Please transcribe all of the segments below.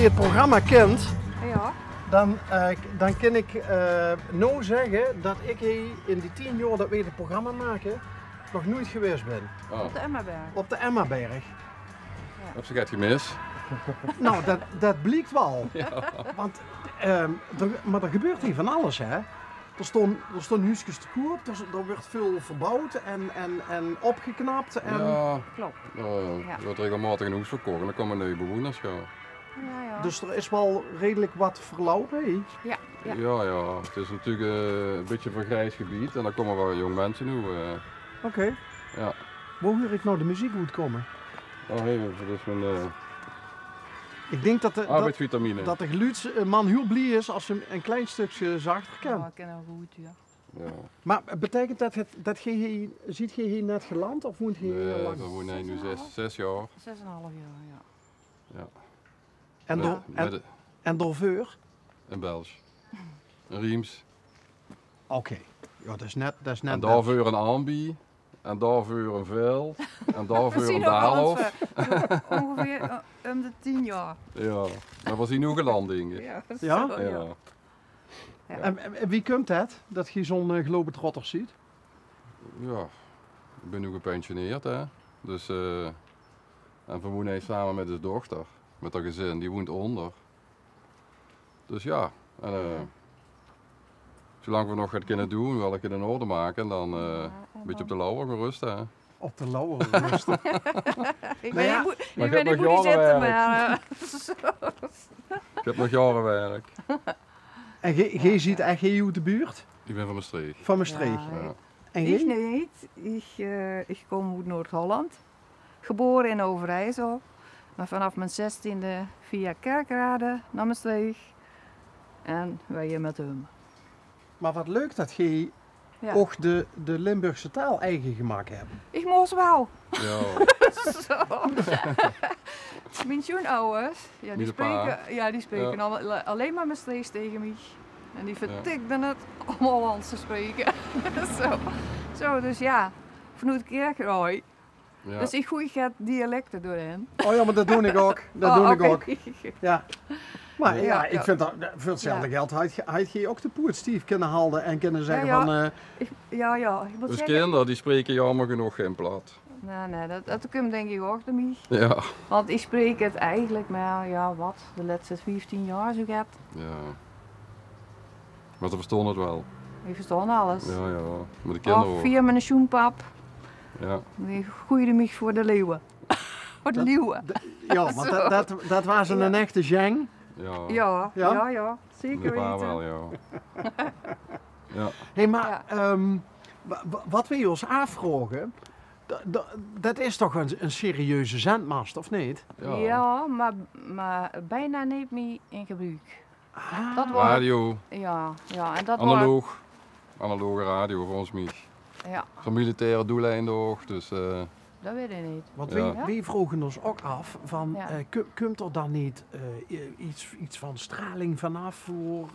het programma kent, Ja. dan kan ik nou zeggen dat ik hier in die 10 jaar dat we het programma maken, nog nooit geweest ben. Oh, Op de Emmaberg. Op de Emmaberg. heb ze het gemist? Nou, dat blijkt wel. Want, maar er gebeurt hier van alles, hè. Er staan huisjes te koop, er wordt veel verbouwd en opgeknapt. En... Ja, Klopt. er Ja. wordt regelmatig een huis verkocht en dan komen nieuwe bewoners gaan. Ja. Dus er is wel redelijk wat verlopen, hè? Ja. Ja, het is natuurlijk een beetje een vergrijs gebied en dan komen wel jong mensen nu. Oké. Ja. Waar hoor ik nou de muziek moet komen? Oh, hey, dat is mijn Ik denk dat arbeidsvitamine. de geluidsman heel blij is als ze een klein stukje zachter kan. Ja, ik ken hem goed, ja. Ja. Maar betekent dat je hier, ziet je hier net geland of woont je hier Nee, lang? we wonen nu 6 jaar. 6,5 jaar, ja. Ja. En door, Met en door veur? een Belg. Een Riems. Oké. Ja, dat is net En daarvoor een Ambi. En daarvoor een Vel. En daarvoor een Daalhof. Ongeveer om de 10 jaar. Ja, dat was hij nu geland, denk ik. Ja? zo, Ja. En wie komt dat je zo'n globetrotter ziet? Ja, ik ben nu gepensioneerd, hè. Dus, en we wonen samen met zijn dochter, met haar gezin, die woont onder. Dus ja, en, zolang we nog het kunnen doen, wel in orde maken, dan een beetje op de lauwe gerust, hè. Op de lauwe rust. Ik Nou ja, ben maar niet ik heb nog goed zitten, jaren maar... Ik heb nog jaren werk. En je ziet echt hier uit de buurt? Ik ben van Maastricht. Van Maastricht. Ja, Ja. En Ik je? niet. Ik kom uit Noord-Holland. Geboren in Overijssel. Maar vanaf mijn 16e via Kerkrade naar Maastricht. En wij hier met hem. Maar wat leuk dat je Ja. ook de Limburgse taal eigen gemaakt hebt. Ik moest wel. Ja, Zo. Mijn schoonouders, ja, Niet de pa. die spreken alleen maar Maastrichts tegen mij. En die vertikten het om Hollands te spreken. Zo, dus ja, vanuit Kerkrade. ja. Dus ik gooi het dialecten doorheen. Oh ja, maar dat doe ik ook. Dat doe ik oké. ook. Ja. Maar ja, Ja, ik ja. vind dat voor hetzelfde geld had je ook de poet Steve kunnen halen en kunnen zeggen Ja, ja. van... Ja, ik moet Dus zeggen... kinderen die spreken jammer genoeg geen plat. Nee, dat komt denk ik ook door mij. Ja. Want ik spreek het eigenlijk maar, de laatste 15 jaar zo gaat. Ja. Maar ze verstaan het wel. Ik verstaan alles. Ja, maar de kinderen Of ook. via mijn schoenpap, Ja. die groeide mij voor de leeuwen. Voor de leeuwen. Ja, want dat was een echte jang. Ja. Ja, De zeker pa weten. wel, ja. Ja. Hé, maar wat we ons afvragen, dat is toch een serieuze zendmast, of niet? Ja, maar bijna niet meer in gebruik. Ah, Dat was, Radio, ja, en dat analoog. Analoge radio voor ons niet. Ja, Voor militaire doeleinden ook, dus dat weet ik niet. Want Ja. wij vroegen ons ook af van, Ja. komt er dan niet iets van straling vanaf voor...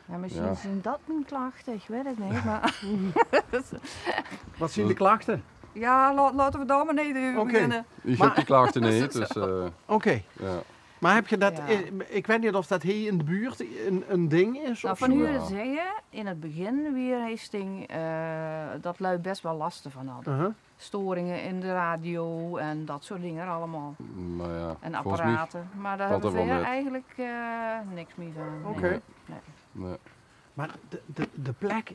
Ja, misschien Ja. zijn dat mijn klachten, ik weet het niet. Maar Wat zijn de klachten? ja, laten we daar maar niet over Oké. beginnen. ik heb die klachten niet, dus Oké, ja. maar heb je dat, Ja. ik weet niet of dat hier in de buurt een ding is Nou, of van zo? u Ja. te zeggen, in het begin weer heeft dat lui best wel lasten van hadden. Uh-huh. Storingen in de radio en dat soort dingen allemaal. Maar ja, En volgens mij, apparaten. Maar daar valt hebben er we wel mee. eigenlijk niks meer van. Oké. Nee. nee. Maar de plek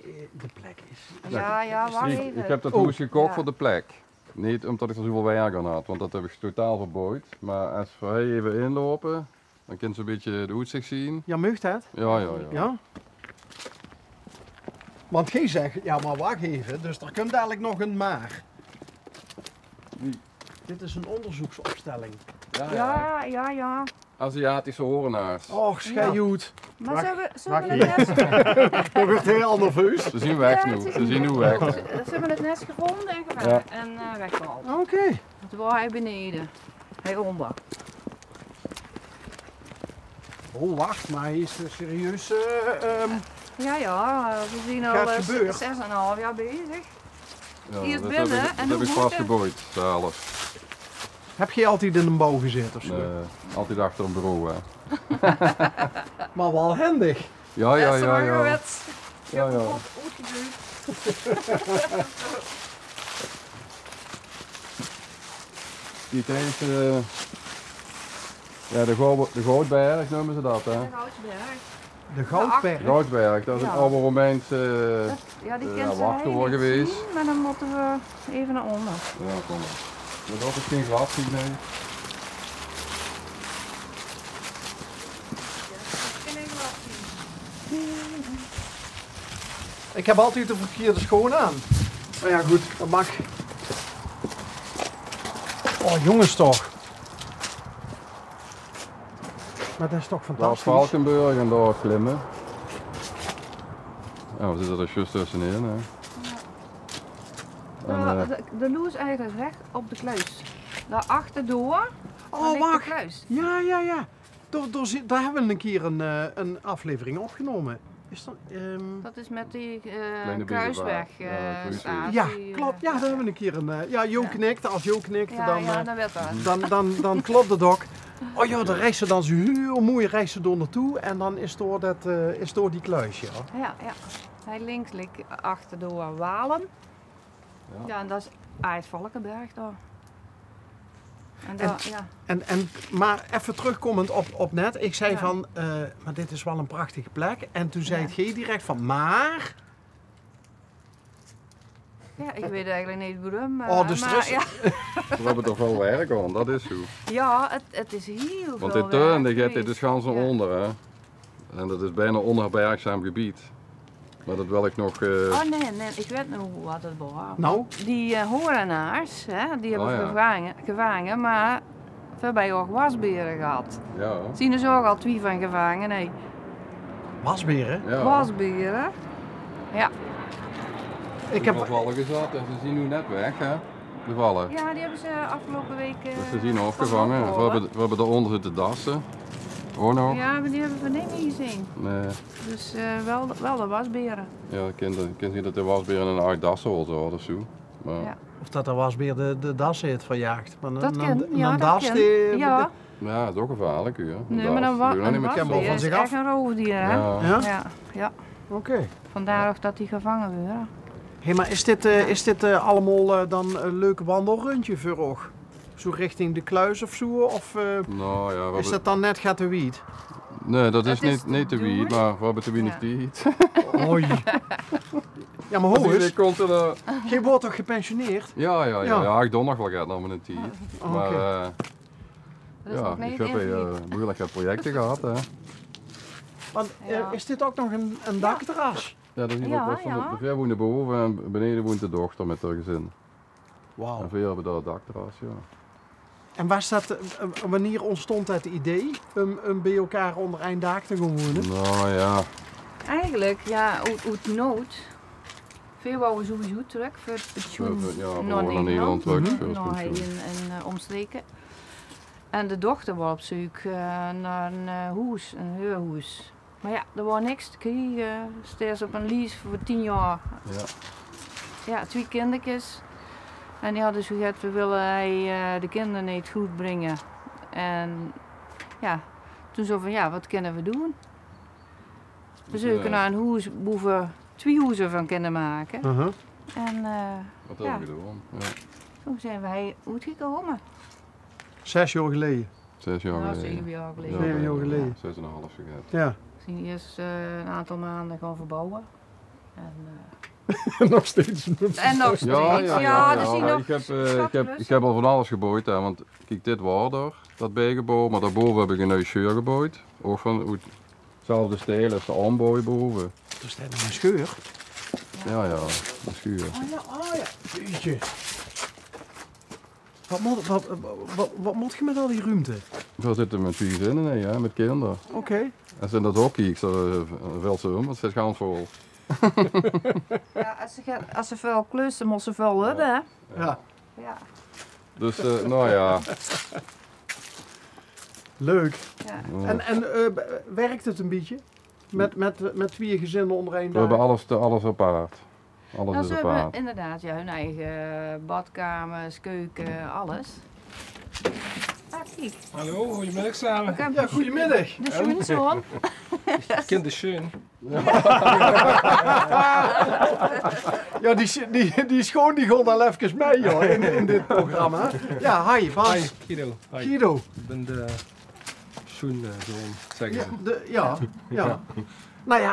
is... Ja, wacht Ik even. heb dat Oh. huis gekocht Ja. voor de plek. Niet omdat ik er zoveel werk aan had, want dat heb ik totaal verbooid. Maar als we even inlopen, dan kun je een beetje de uitzicht zien. Ja, mag dat? Ja. Ja? Want gij zegt, ja maar wacht even, dus er komt eigenlijk nog een maar. Wie? Dit is een onderzoeksopstelling. Ja. Aziatische hoornaars. Och, schijt. Maar Wacht, ze hebben wacht het net, Dat wordt heel nerveus. Ze zien weg Ja, nu. het is- Ze zien nu weg. ze hebben het net gevonden en gevangen en weggehaald. Oké. Toen was hij beneden. Hij onder. Oh, wacht, maar hij is serieus... Ja, we zijn Gaat al gebeuren. 6,5 jaar bezig. Ja, Eerst dat binnen heb ik, en dat heb hoe ik moet vastgebooid zelf. Heb je altijd in een bouw gezeten of zo? Altijd achter een bureau, hè. Maar wel handig. Ja. Ja. Ja. Die is de Goudberg noemen ze dat, hè. De Goudberg. Goudberg, dat is Ja. een oude Romeinse Ja, die kent ze wachttoren geweest. zien, maar dan moeten we even naar onder. Ja, kom maar. Maar dat is geen glas, zie nee. Ik heb altijd de verkeerde schoen aan. Maar ja goed, dat mag. Oh jongens toch. Maar dat is toch Daar is fantastisch. Valkenburg en daar klimmen. Ja, we zitten er juist tussenin, hè. En, De loes eigenlijk recht op de kluis. Daarachter door, Oh, ligt de wacht. kluis. Ja. Daar hebben we een keer een aflevering opgenomen. Is dat, Dat is met die Kleine Kruisweg Biezenvaart. Ja, Kruisweg. staat. ja, die, klopt. Ja, daar hebben we een keer een... ja, Jo Ja. knikt. Als Jo knikt, Ja, dan, ja, dat werd dat. dan klopt het ook. Oh ja, dan reist ze dan zo heel mooi reist ze door naartoe. En dan is door die kluis, ja. Ja. Hij links ligt achter door Walen. Ja. Ja, en dat is Aert Valkenberg daar. En daar, ja. Maar even terugkomend op net. Ik zei Ja. van, maar dit is wel een prachtige plek. En toen zei Ja. het G direct van, maar... Ja, ik weet eigenlijk niet waarom. Oh, dus er maar, is- ja, we hebben toch wel werk aan, dat is zo. ja, het is heel Want veel dit tuin, die werk gaat dit is geweest. ganzen Ja. onder, hè. En dat is bijna onherbergzaam gebied. Maar dat wil ik nog... Oh nee, ik weet nog wat het was. Nou, Die horenaars, hè, die hebben Oh, ja. gevangen, maar we hebben ook wasberen gehad. Ja, Zien er zo al 2 van gevangen, nee. wasberen. ja. Wasberen. Ja. Ik heb... vallen gezet en ze zien nu net weg, hè. De vallen. Ja, die hebben ze afgelopen week. Dus ze zien opgevangen. We hebben daaronder zitten dassen. Hoor nog? Ja, maar die hebben we niet gezien. Nee. Dus wel de wasberen. Ja, kinderen zien dat de wasbeer in een 8 dassen of zo of zo. Maar, Ja. Of dat de wasbeer de das heeft verjaagd. Maar Dat kan, ja, een dat das kan. die... Ja, ja, dat is ook gevaarlijk, hoor. nee, maar een, wa Doe je nog niet een met kan wel wasbeer van is zich echt af. een roofdier, hè? Ja. Ja? Ja. Oké. Vandaar ook dat die gevangen worden. Hé, maar is dit allemaal dan een leuke wandelrundje voor oog? Zo richting de kluis of zo? Of Nou ja, we is hebben... dat dan net gaat de wiet? Nee, dat is Het is niet te te wiet, doen. maar we hebben te weinig Ja. tijd. Oei. Ja, maar hoe Die is? komt er... Je wordt toch gepensioneerd? Ja, Ja. ik doe nog wel gaat naar mijn tijd. Maar Oké. Dat is ja, nog niet ik heb invloed. behoorlijk wat projecten gehad, hè. Want Ja. is dit ook nog een dakterras? Ja, dat is hier Ja, ook wel ja. de ver woont boven en beneden woont de dochter met haar gezin. Wauw. En veel hebben daar het dakterras, ja. En was dat, wanneer ontstond het idee om bij elkaar onder één dak te gaan wonen? Nou ja, Eigenlijk, ja, uit nood. Veel wouden sowieso terug voor het pensioen we naar naar Nederland terug Mhm. voor het naar hij pensioen. en omstreken. En de dochter was op zoek naar een huis, een huurhuis. Maar ja, er was niks te krijgen. Steeds op een lease voor 10 jaar. Ja. Ja, 2 kindertjes. En die hadden gezegd, we willen de kinderen niet goed brengen. En ja, toen zo van, ja, wat kunnen we doen? We zoeken naar een huis, boven 2 huizen van kunnen maken. Uh-huh. En Wat Ja. hebben we gedaan? Ja. toen zijn wij uitgekomen. 6 jaar geleden. 6 jaar Nou, geleden. 7 jaar geleden. Ja, 7 jaar geleden. 6,5 vergeten. Ja. We zijn eerst een aantal maanden gaan verbouwen. En, Nog steeds. en nog steeds. er zijn nog Ik heb al van alles gebouwd, hè, want kijk, dit was er, dat bijgebouw, maar daarboven heb ik een nieuw scheur gebouwd. Ook van uit hetzelfde stijl als de aanbouw boven. Er staat nog een scheur. Ja, een schuur. Ah ja. Jeetje. Wat moet je met al die ruimte? Daar zitten met 4 gezinnen in, ja, met kinderen. Oké. En zijn dat hockey, ik zou wel zo, want het zit gaan vol. Ja, als ze veel klussen, moeten ze veel hebben. Hè? Ja. Ja. Dus, nou ja. Leuk. Ja. En werkt het een beetje? Met 2 gezinnen onder één We hebben dak? alles apart. Alles Nou, is ze hebben apart. inderdaad ja, hun eigen badkamers, keuken, alles. Ah, kijk. Hallo, goedemiddag samen. Ik heb Ja, goedemiddag. de schoenzoon. Kind is schön. Ja, die schoon die gaat al even mee joh, in dit programma. Ja, hi Bas. Hi, Guido. Hi. Guido. Ik ben de schoenzoon, zeggen Ja, ze. ja. Nou ja,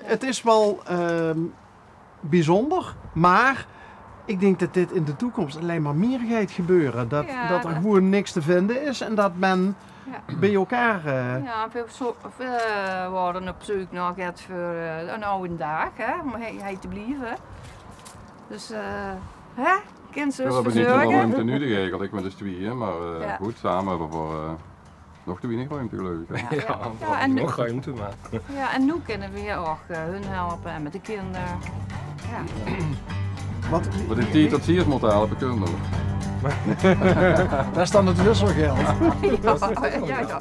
het is wel bijzonder, maar ik denk dat dit in de toekomst alleen maar meer gaat gebeuren. Dat er gewoon niks te vinden is en dat men bij elkaar... Ja, veel worden op zoek naar het voor een oude dag, hè, om hij te blijven. Dus, hè, kind We zus hebben niet zoveel verzorgen. ruimte nu eigenlijk met de tweeën, maar Ja. goed, samen hebben we voor nog te weinig ruimte geloof ik. hè. Ja, Ja, en, nog ruimte, maar. ja, en nu kunnen we ook hun helpen en met de kinderen. Ja. Wat, Wat in die tot ziers moeten halen, kunnen we. daar is dan het wisselgeld. Ja, ja.